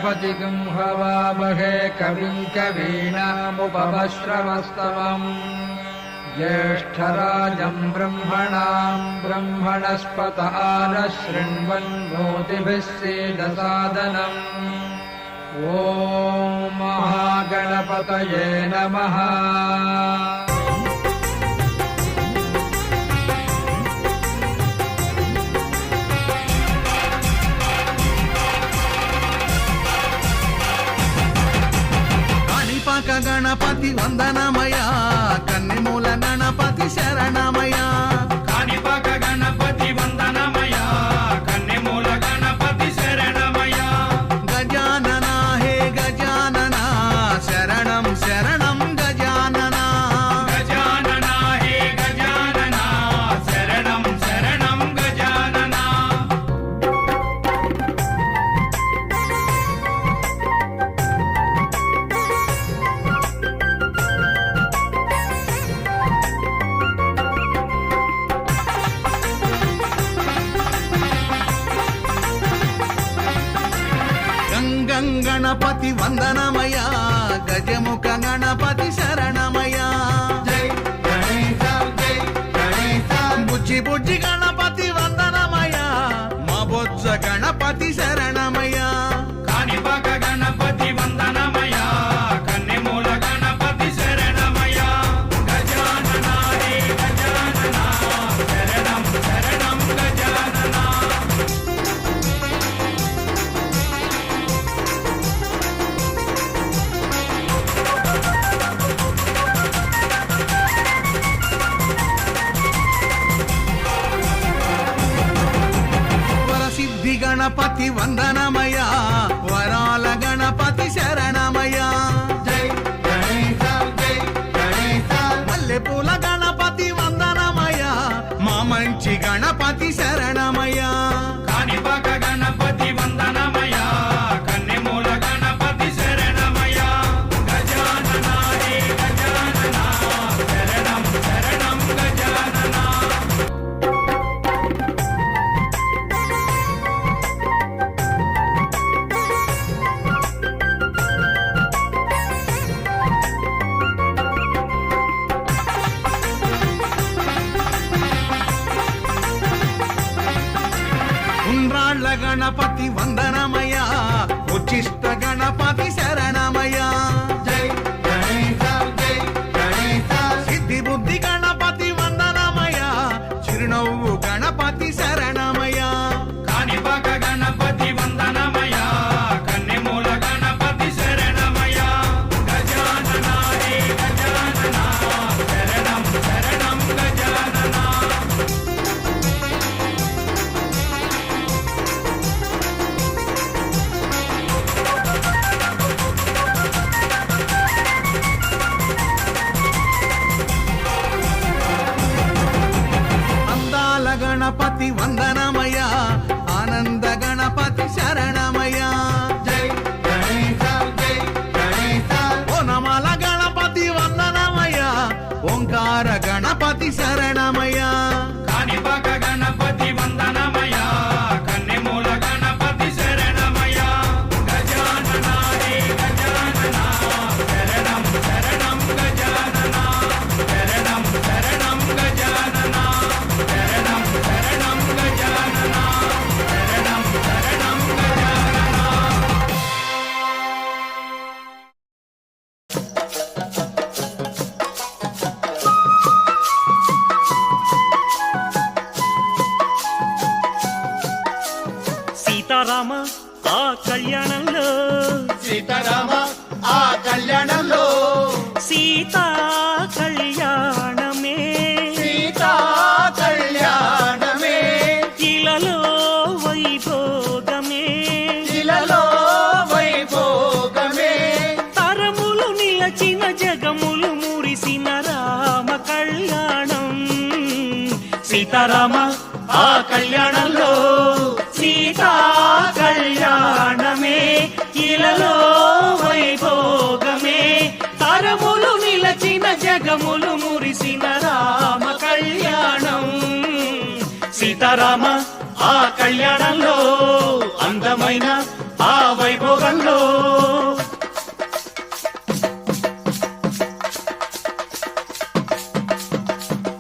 गणपतिं हवामहे कविं कवीनामुपमश्रवस्तमम् ज्येष्ठराजं ब्रह्मणस्पत आनशृण्वन्नोतिभिः सीदसादनम् ॐ महागणपतये नमः। गणपति वंदनमया कन्निमूल गणपति शरणमया काणिपाक गणपति वंदनमया कन्निमूल गणपति शरणमया गजानना हे गजानना शरणं शरणं गजानना गजानना हे गजानना शरणं शरणं गजानना गणपति वंदनमया गजमुख गणपति शरणमया जय गणेश जय गणेश बुज्जि बुज्जि गणपति वंदनमया मा बोज्ज गणपति शरणमया काणिपाक गणपति वंदनमया कन्निमूल गणपति शरणमया गजानना हे गजानना शरणं शरणं गजानना वरसिद्धि गणपति वंदनमया वराल गणपति शरणमया जय गणेश जय गणेश मल्लेपूल गणपति वंदनमया मा मंची गणपति शरणमया काणिपाक गणपति वंदनमया कन्निमूल गणपति शरणमया गजानना हे गजानना शरणं शरणं गजानना उन्राళ్ళ गणपति वंदनमया उच्चिष्ट गणपति शरणमया जय गणेश जय गणेश सिद्धि बुद्धि गणपति वंदनमया चिरुनव्वु गणपति शरणमया काणिपाक गणपति वंदनमया कन्निमूल गणपति शरणमया गजानना हे गजानना शरणं शरणं गजानना अंदाल गणपति वंदनमया आनंद गणपति शरणमया जय गणेश जय गणेश ओनमाल गणपति वंदनमया ओंकार गणपति शरणमया काणिपाक गणपति वंदनमया कन्निमूल गणपति शरणमया गजानना हे गजानना शरणं शरणं गजानना शरणं शरणं गजानना शरणं शरणं गजानना शरणं शरणं गजानना సీతారామ ఆ కళ్యాణంలో సీతారామ ఆ కళ్యాణంలో సీతా కళ్యాణమే సీతా కళ్యాణమే ఇలలో వైభోగమే ఇలలో వైభోగమే తరములు నిలచిన జగములు మురిసిన రామ కళ్యాణం సీతారామ ఆ కళ్యాణంలో సీతా కళ్యాణమే ఇలలో వైభోగమే తరములు నిలచిన జగములు మురిసిన రామ కళ్యాణం సీతారామ ఆ కళ్యాణంలో అందమైన ఆ వైభోగంలో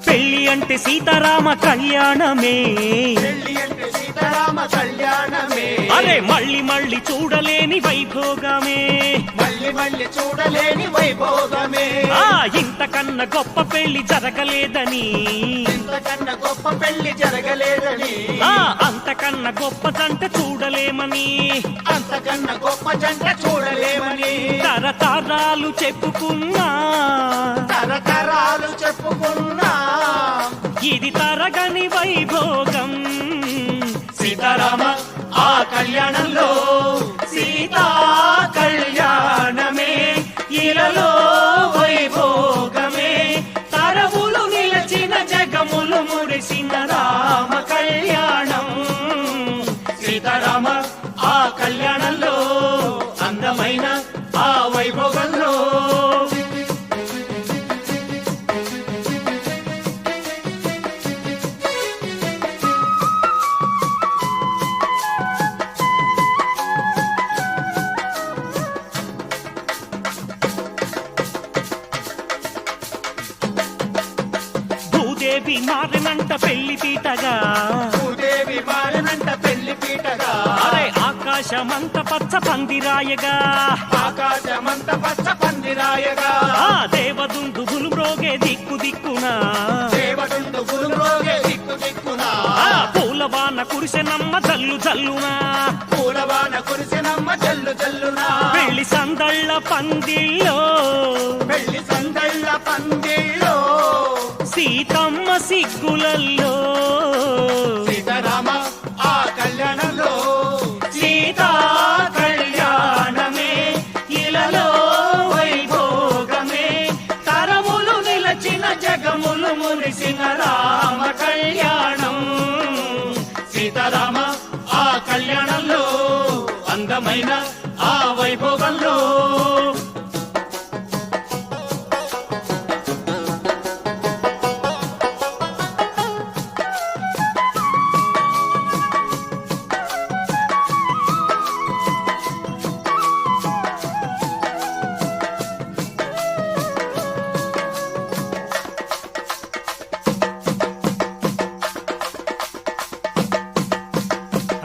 పెళ్లి అంటే సీతారామ కళ్యాణమే పెళ్లి అంటే సీతారామ కళ్యాణమే అరే మళ్ళీ మళ్ళీ చూడలేని వైభోగమే మళ్ళీ మళ్ళీ చూడలేని వైభోగమే ఆ ఇంతకన్నా గొప్ప పెళ్లి జరగలేదని ఇంతకన్నా గొప్ప పెళ్లి జరగలేదని ఆ అంతకన్నా గొప్ప జంట చూడలేమని అంతకన్నా గొప్ప జంట చూడలేమని తరతరాలు చెప్పుకున్నా తరతరాలు చెప్పుకున్నా ఇది తరగని వైభోగం సీతారామ ఆ కళ్యాణంలో సీతా కళ్యాణమే ఇలలో వైభోగమే తరములు నిలచిన జగములు మురిసిన రామ కళ్యాణం సీతారామ ఆ కళ్యాణంలో అందమైన ఆ వైభోగంలో భూదేవి మారినంట పెళ్లి పీటగా భూదేవి మారినంట పెళ్లి పీటగా అరే ఆకాశమంత పచ్చ పందిరాయగా ఆకాశమంత పచ్చ పందిరాయగా ఆ దేవదుందుగులు మ్రోగే దిక్కు దిక్కునా దేవదుండు గురురోగే దిక్కు దిక్కునా ఆ పూలవాన కురిసెనమ్మ జల్లు జల్లునా పూలవాన కురిసినమ్మ జల్లు జల్లునా పెళ్లి సందళ్ళ పందిళ్ళో పెళ్లి సందళ్ళ పందిళ్ళో సీతమ్మ సిగ్గులల్లో సీతారామ ఆ కళ్యాణంలో సీతా కళ్యాణమే ఇలలో వైభోగమే తరములు నిలచిన జగములు మురిసిన రామ కళ్యాణం సీతారామ ఆ కళ్యాణంలో అందమైన ఆ వైభోగంలో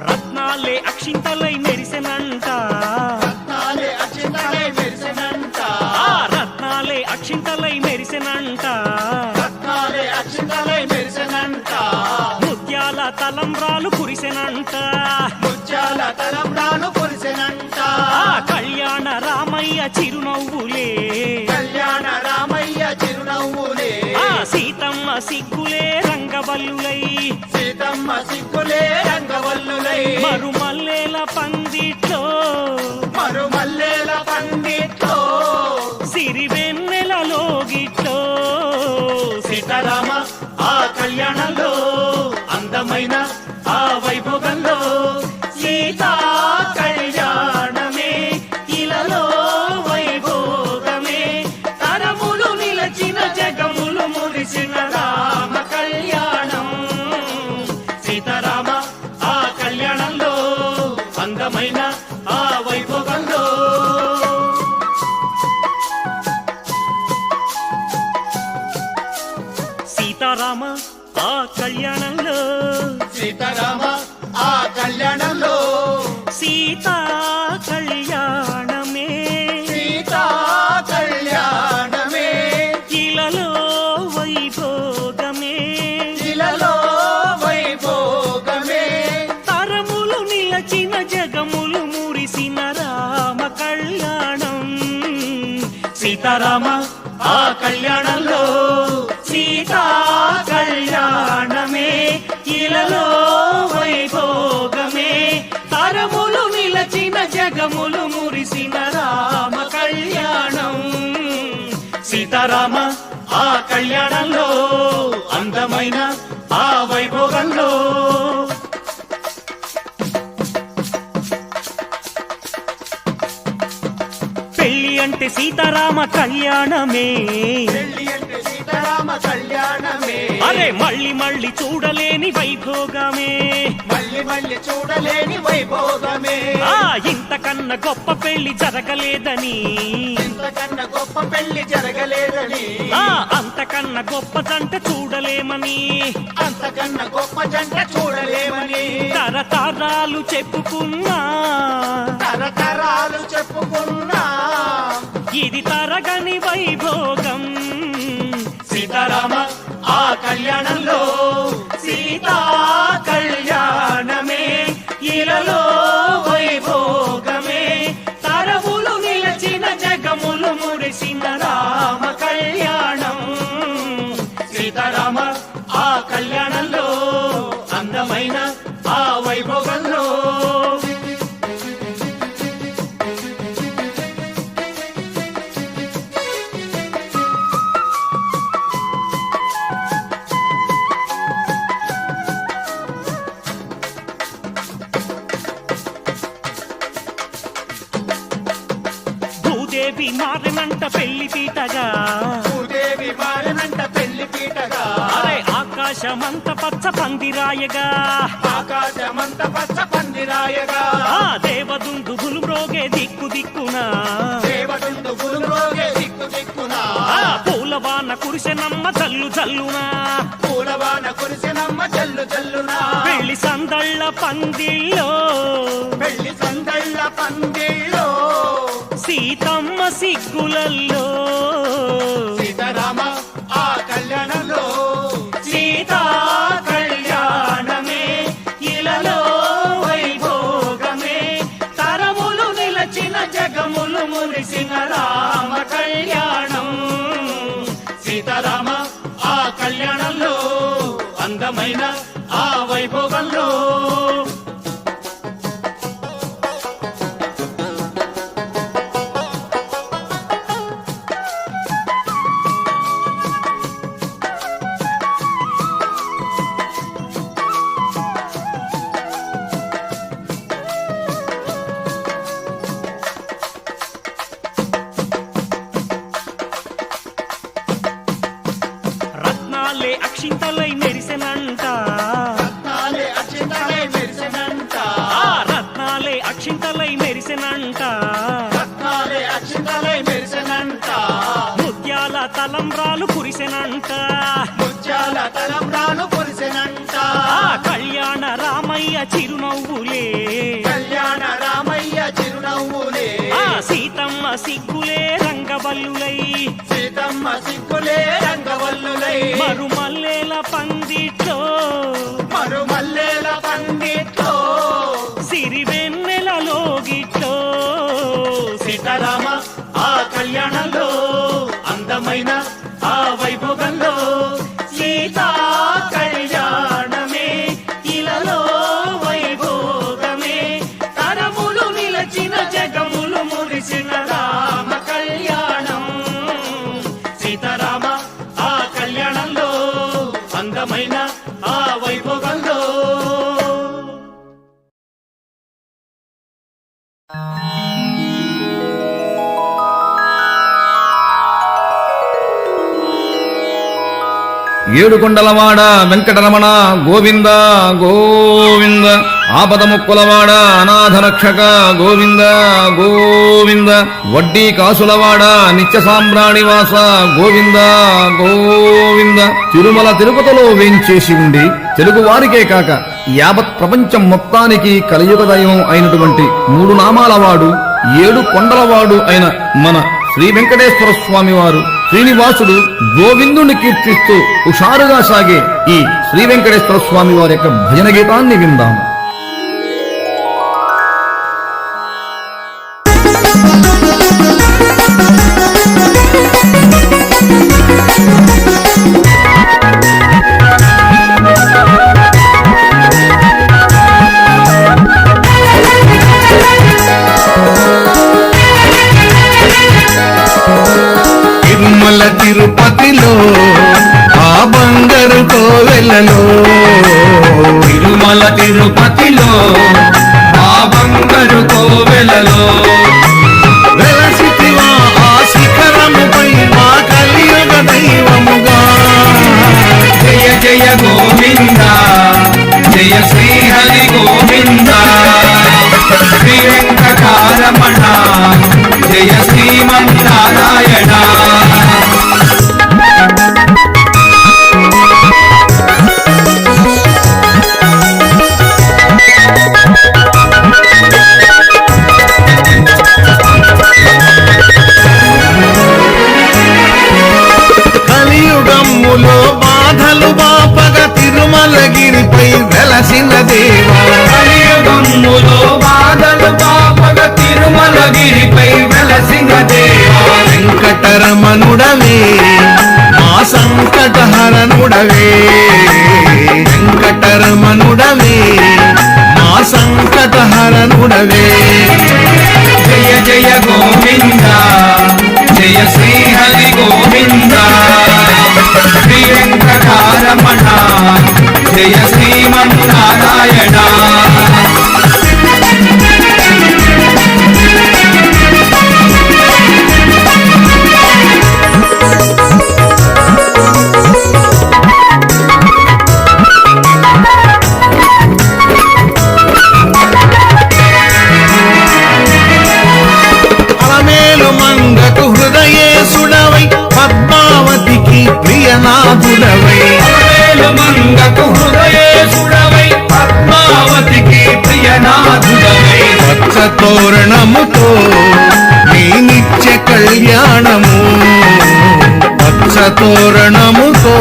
రత్నాలే అక్షింతలై మెరిసెనంట రత్నాలే అక్షింతలై మెరిసినంట ఆ రత్నాలే అక్షింతలై మెరిసెనంట రత్నాలే అక్షింతలై మెరిసినంట ముత్యాల తలంబ్రాలు కురిసెనంట ముత్యాల తలంబ్రాలు కురిసినంట ఆ కళ్యాణ రామయ్య చిరునవ్వులే కళ్యాణ రామయ్య చిరునవ్వులే ఆ సీతమ్మ సిగ్గులే రంగవల్లులై సీతమ్మ సిగ్గులే రంగవల్లులై మరుమల్లేల పందిట్లో మరుమల్లేల పండిట్లో సిరివెన్నెలలో గిట్లో సీతారామ ఆ కళ్యాణంలో అందమైన ఆ వైభోగంలో సీతా కళ్యాణమే ఇలలో వైభోగమే తరములు నిలచిన జగములు మురిసిన రామ కళ్యాణం సీతారామ ఆ కళ్యాణంలో అందమైన ఆ వైభోగంలో సీతారామ ఆ కళ్యాణంలో సీతారామ ఆ కళ్యాణంలో సీతా కళ్యాణమే సీతా కళ్యాణమే ఇలలో వైభోగమే ఇలలో వైభోగమే తరములు నిలచిన జగములు మురిసిన రామ కళ్యాణం సీతారామ ఆ కళ్యాణంలో సీతా కళ్యాణమే ఇలలో వైభోగమే తరములు నిలచిన జగములు మురిసిన రామ కళ్యాణం సీతారామ ఆ కళ్యాణంలో అందమైన ఆ వైభోగంలో పెళ్లి అంటే సీతారామ కళ్యాణమే పెళ్లి అంటే సీతారామ కళ్యాణమే అరే మళ్ళీ మళ్ళీ చూడలేని వైభోగమే మళ్ళీ మళ్ళీ మళ్ళీ చూడలేని వైభోగమే ఆ ఇంతకన్నా గొప్ప పెళ్లి జరగలేదని ఇంతకన్నా గొప్ప పెళ్లి జరగలేదని ఆ అంతకన్నా గొప్ప జంట చూడలేమని అంతకన్నా గొప్ప జంట చూడలేమని తరతరాలు చెప్పుకున్నా తరతరాలు చెప్పుకున్నా ఇది తరగని వైభోగం సీతారామ ఆ కళ్యాణంలో సీతా కళ్యాణమే ఇలలో వైభోగమే తరములు నిలచిన జగములు మురిసిన రామ కళ్యాణం సీతారామ ఆ కళ్యాణంలో అందమైన ఆ వైభోగంలో భూదేవి మారినంట పెళ్లి పీటగా భూదేవి మారినంట పెళ్లి పీటగా అరే ఆకాశమంత పచ్చ పందిరాయగా ఆకాశమంత పచ్చ పందిరాయగా ఆ దేవదుందుగులు మ్రోగే దిక్కు దిక్కునా దేవదుండు గురురోగే దిక్కు దిక్కున ఆ పూలవాన కురిసెనమ్మ జల్లు జల్లునా పూలవాన కురిసినమ్మ జల్లు జల్లున పెళ్లి సందళ్ళ పందిళ్ళో పెళ్లి సందళ్ళ పందిళ్ళో సీతమ్మ సిగ్గులల్లో సీతారామ ఆ కళ్యాణంలో సీతా కళ్యాణమే ఇలలో వైభోగమే తరములు నిలచిన జగములు మురిసిన రామ కళ్యాణం సీతారామ ఆ కళ్యాణంలో అందమైన ఆ వైభోగంలో రత్నాలే అక్షింతలై మెరిసెనంట రత్నాలే అక్షింతలై మెరిసెనంట ఆ రత్నాలే అక్షింతలై మెరిసెనంట రత్నాలే అక్షింతలై మెరిసెనంట ముత్యాల తలంబ్రాలు కురిసెనంట ముత్యాల తలంబ్రాలు కురిసెనంట ఆ కళ్యాణ రామయ్య చిరునవ్వులే కళ్యాణ రామయ్య చిరునవ్వులే ఆ సీతమ్మ సిగ్గులే రంగవల్లులై సీతమ్మ సిగ్గులే రంగవల్లులై మరుమల్లేల పందిట్లో మరుమల్లేల పండిట్లో సిరివెన్నెలలో గిట్లో సీతారామ ఆ కళ్యాణంలో అందమైన ఆ వైభోగంలో సీతా కళ్యాణమే ఇలలో వైభోగమే తరములు నిలచిన జగములు మురిసిన రామ కళ్యాణం సీతారామ ఆ కళ్యాణంలో అందమైన ఆ వైభోగంలో ఏడుకొండలవాడ వెంకటరమణ గోవింద గోవింద ఆపద ముక్కులవాడ అనాథ రక్షక గోవింద గోవింద వడ్డీ కాసులవాడ నిత్య సాంబ్రాణివాస గోవింద గోవింద తిరుమల తిరుపతిలో వేంచేసి ఉండి తెలుగు వారికే కాక యావత్ ప్రపంచం మొత్తానికి కలియుగ దైవం అయినటువంటి 3 నామాల వాడు 7 కొండలవాడు అయిన మన శ్రీ వెంకటేశ్వర స్వామి వారు శ్రీనివాసుడు గోవిందుని కీర్తిస్తూ హుషారుగా సాగే ఈ శ్రీ వెంకటేశ్వర స్వామి వారి యొక్క భజన గీతాన్ని విందాం. తిరుమల తిరుపతిలో ఆ బంగారు కోవెలలో తిరుమల తిరుపతిలో ఆ బంగారు కోవెలలో వెలసితివా ఆ శిఖరముపై మా కలియుగ దైవముగా. జయ జయ గోవింద జయ శ్రీ హరి గోవింద వెంకటరమణ జయ శ్రీమన్నారాయణ. కలియుగమ్ములో బాధలు బాపగ తిరుమలగిరిపై వెలసిన దేవా, కలియుగములో బాధలు పాపగ తిరుమలగిరిపై వెలసిన దేవా, వెంకటరమణుడవే మా సంకటహరణుడవే, వెంకటరమణుడవే మా సంకటహరణుడవే. జయ జయ గోవింద జయ శ్రీ హరి గోవింద, శ్రీ వెంకటరమణ జయ శ్రీమన్నారాయణ. అలమేలు మంగకు హృదయేశుడవై పద్మావతికి ప్రియనాథుడవై, అలమేలు మంగకు హృదయేశుడవై పద్మావతికి ప్రియనాథుడవై, పచ్చ తోరణముతో నీ నిత్య కళ్యాణము, పచ్చ తోరణముతో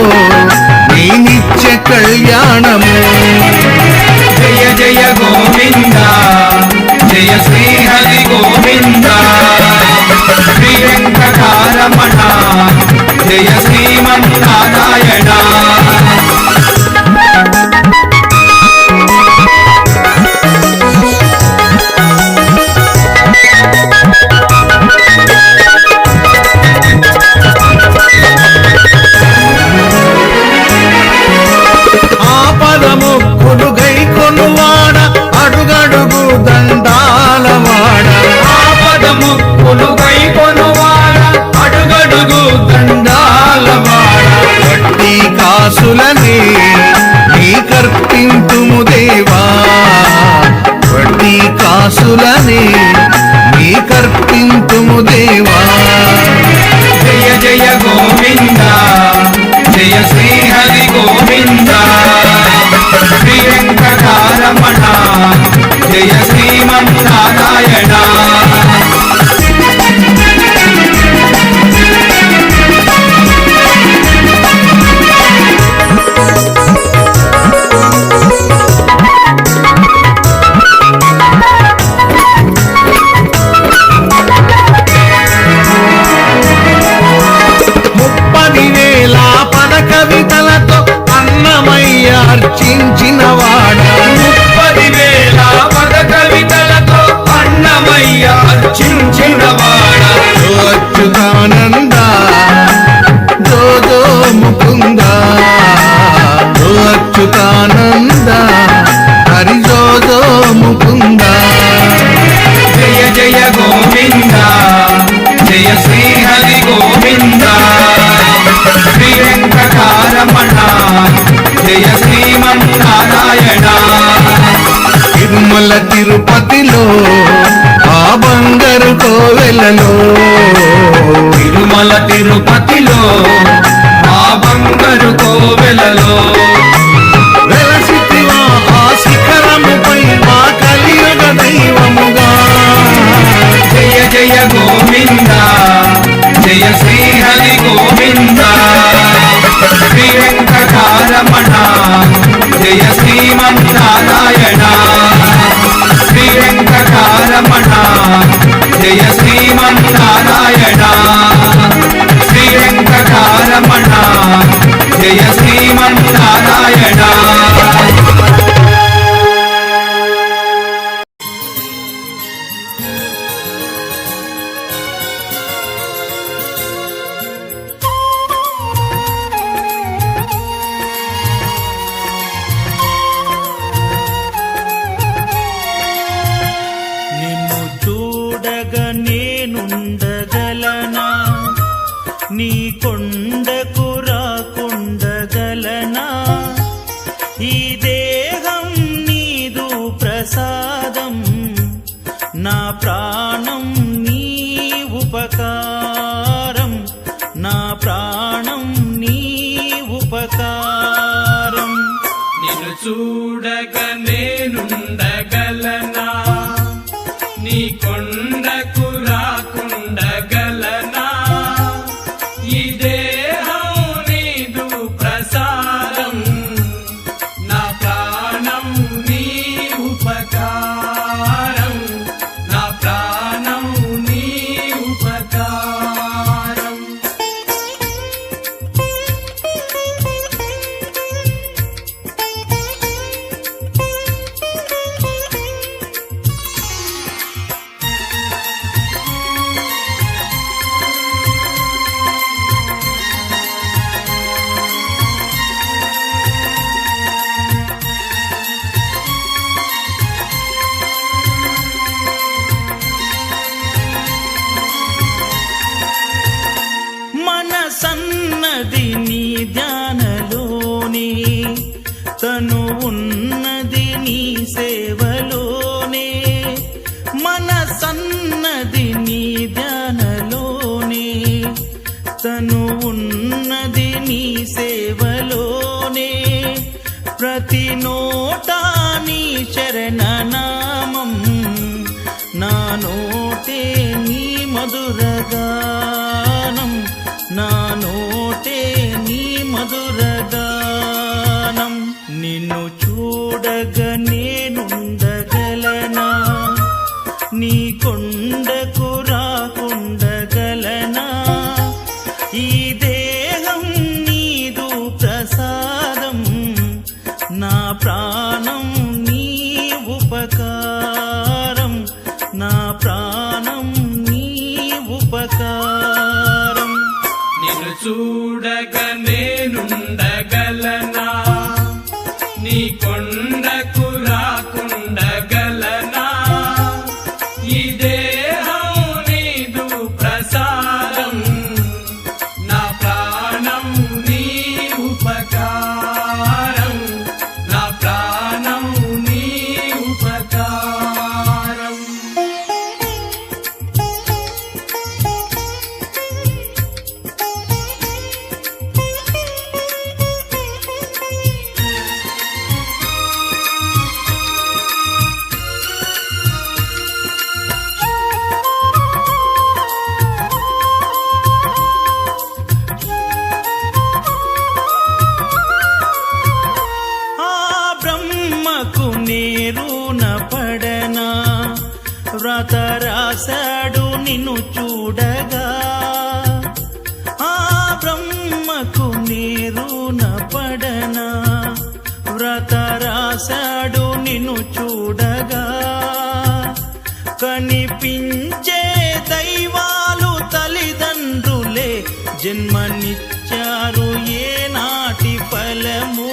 నీ నిత్య కళ్యాణము. జయ జయ గోవింద జయ శ్రీ హరి గోవింద, శ్రీ వెంకటరమణ జయ శ్రీమన్నారాయణ. ఆపదముక్కులు గైకొనువాడ అడుగడుగు దండాలవాడ, ఆపదముక్కులు గైకొనువాడ అడుగడుగు దండాలవాడ, వడ్డీ కాసులనే నీ కర్పింతుము దేవా, వడ్డీ కాసులనే నీ కర్పింతుము దేవా. జయ జయ గోవింద జయ శ్రీ హరి గోవింద, శ్రీ వెంకటరమణ జయ శ్రీమన్నారాయణ. ముప్పది వేల పద కవితలతో అన్నమయ్య అర్చించినవాడ, 30,000 పద కవితలతో అన్నమయ్య అర్చించినవాడ, జో అచ్యుతానంద జో జో ముకుంద, జో అచ్యుతానంద హరి జో జో ముకుంద. జయ జయ గోవింద జయ శ్రీ హరి గోవింద, శ్రీ వెంకటరమణ జయ శ్రీమన్నారాయణ. తిరుమల తిరుపతిలో ఆ బంగారు కోవెలలో, తిరుమల తిరుపతిలో ఆ బంగారు కోవెలలో, వెలసితివా ఆ శిఖరముపై మా కలియుగ దైవముగా. జయ జయ గోవింద జయ శ్రీ హరి గోవింద, శ్రీ వెంకటరమణ జయ శ్రీమన్నారాయణ, శ్రీ వెంకటరమణ జయ శ్రీమన్నారాయణ, శ్రీ వెంకటరమణ జయ శ్రీమన్నారాయణ. నిన్ను చూడగా నేనుండగలనా, నీ కొండకు రాకుండగలనా, ఈ దేహం నీదు ప్రసాదం నా ప్రాణ నామం నా నోటే నీ మధురగానం నా నోటే నీ మధురగానం నిన్ను చూడగా నేనుండగలనా నీ కొండకు రాకుండగలనా ఈ దేహం నీదు ప్రసాదం నా ప్రాణం నీ ఉపకారం నా ప్రాణం నీ ఉపకారం నిన్ను చూడగా నేనుండగలనా నీ కొండకు రాకుండగలనా ఈ దేహం నీదు ప్రసాదం నా ప్రాణం నీ ఉపకారం నా ప్రాణం నీ ఉపకారం ఆ బ్రహ్మకు నేరున పడనా వ్రత రాశాడు నిన్ను చూడగా ఆ బ్రహ్మకు నేరున పడనా వ్రత రాశాడు నిన్ను చూడగా కనిపించే దైవాలు తల్లిదండ్రులే జన్మనిచ్చారు ఏనాటి ఫలము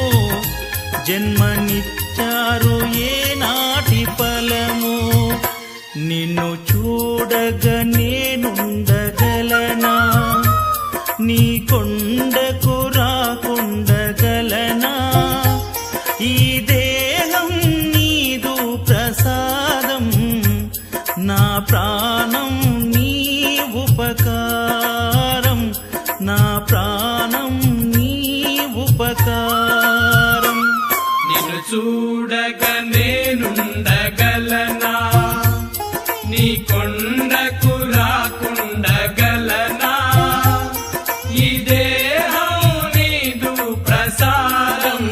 జన్మనిచ్చారు ఏనాటి ఫలము నిన్ను చూడగా నేనుండగలనా నీ కొండకు రాకుండగలనా ఈ దేహం నీదు ప్రసాదం నా ప్రాణం నీ ఉపకారం నా ప్రాణం నీ ఉపకారం నిన్ను చూడగా నేనుండగలనా నీ కొండకు రాకుండగలనా ఈ దేహం నీదు ప్రసాదం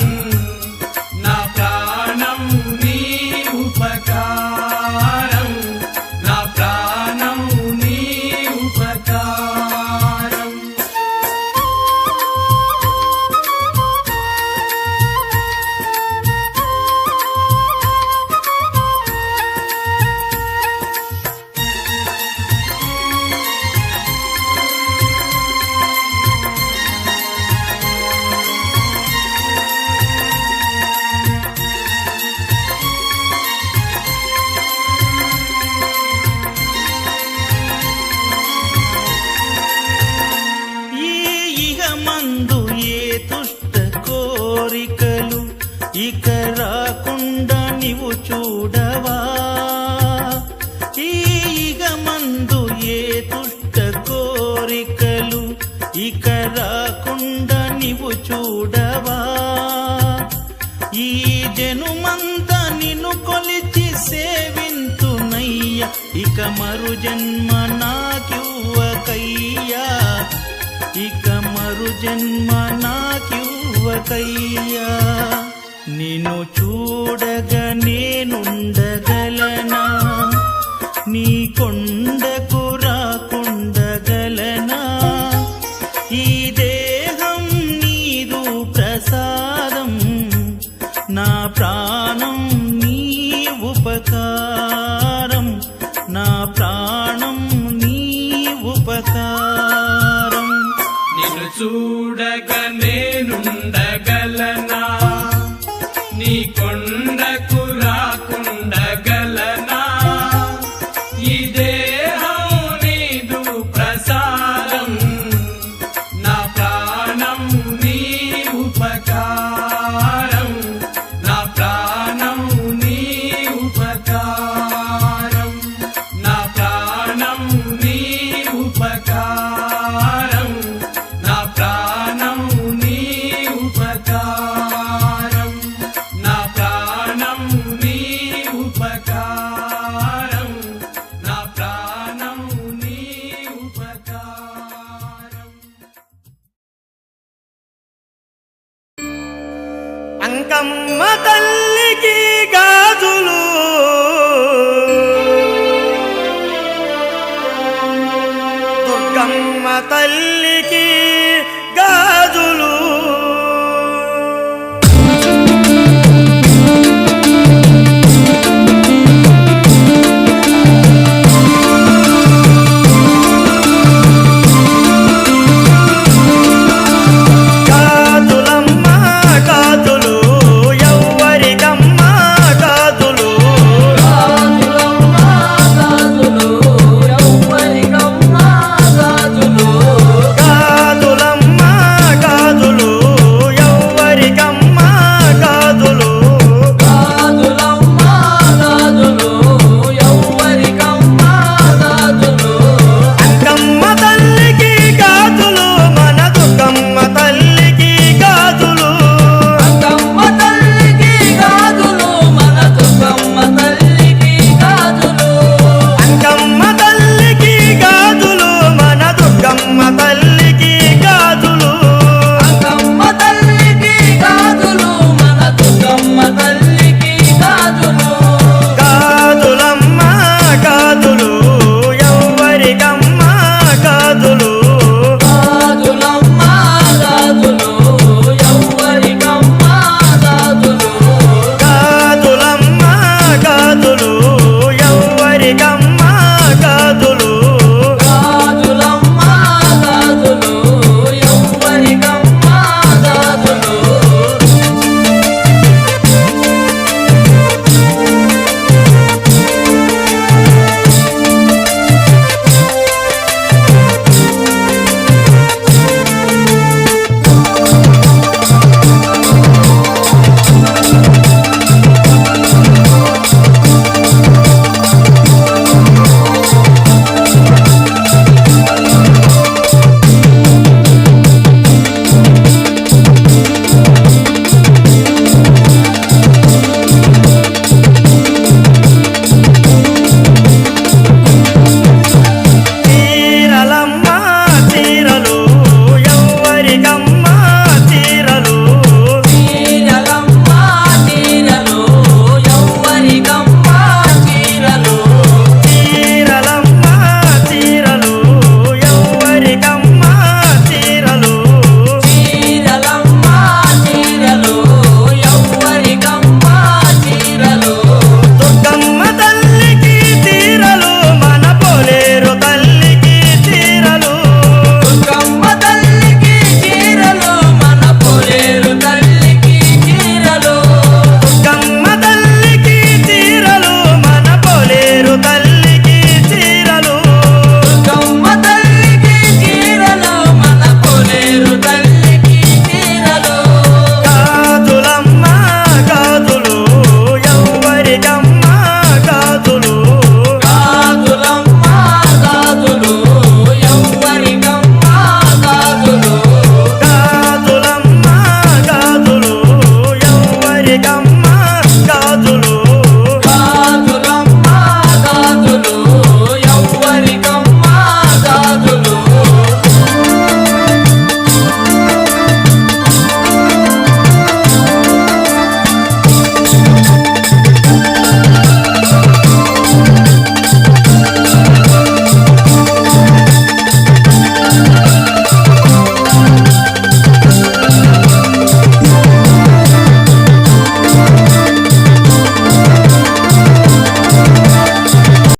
నా ప్రాణం నీ ఉపకారం నా ప్రాణం నీ ఉపకారం ఈ ఇహమందు ఏ దుష్ట కోరికలు ఇక రాకుండా నీవు చూడవా ఈ ఇహమందు ఏ దుష్ట కోరికలు ఇక రాకుండా నీవు చూడవా ఈ జనుమంతా నిన్ను కొలిచి సేవింతునయ్య ఇక మరు జన్మ నాకివ్వకయ్యా ఇక మరు జన్మ నాకివ్వకయ్యా నిన్ను చూడగా నేనుండగలనా నీ కొండకు రాకుండగలనా ఈ దేహం నీదు ప్రసాదం నా ప్రాణం నీ ఉపకారం నా ప్రాణం నీ ఉపకారం నిన్ను చూడగా నేనుండగలనా నీ కొండకు రా తల్లి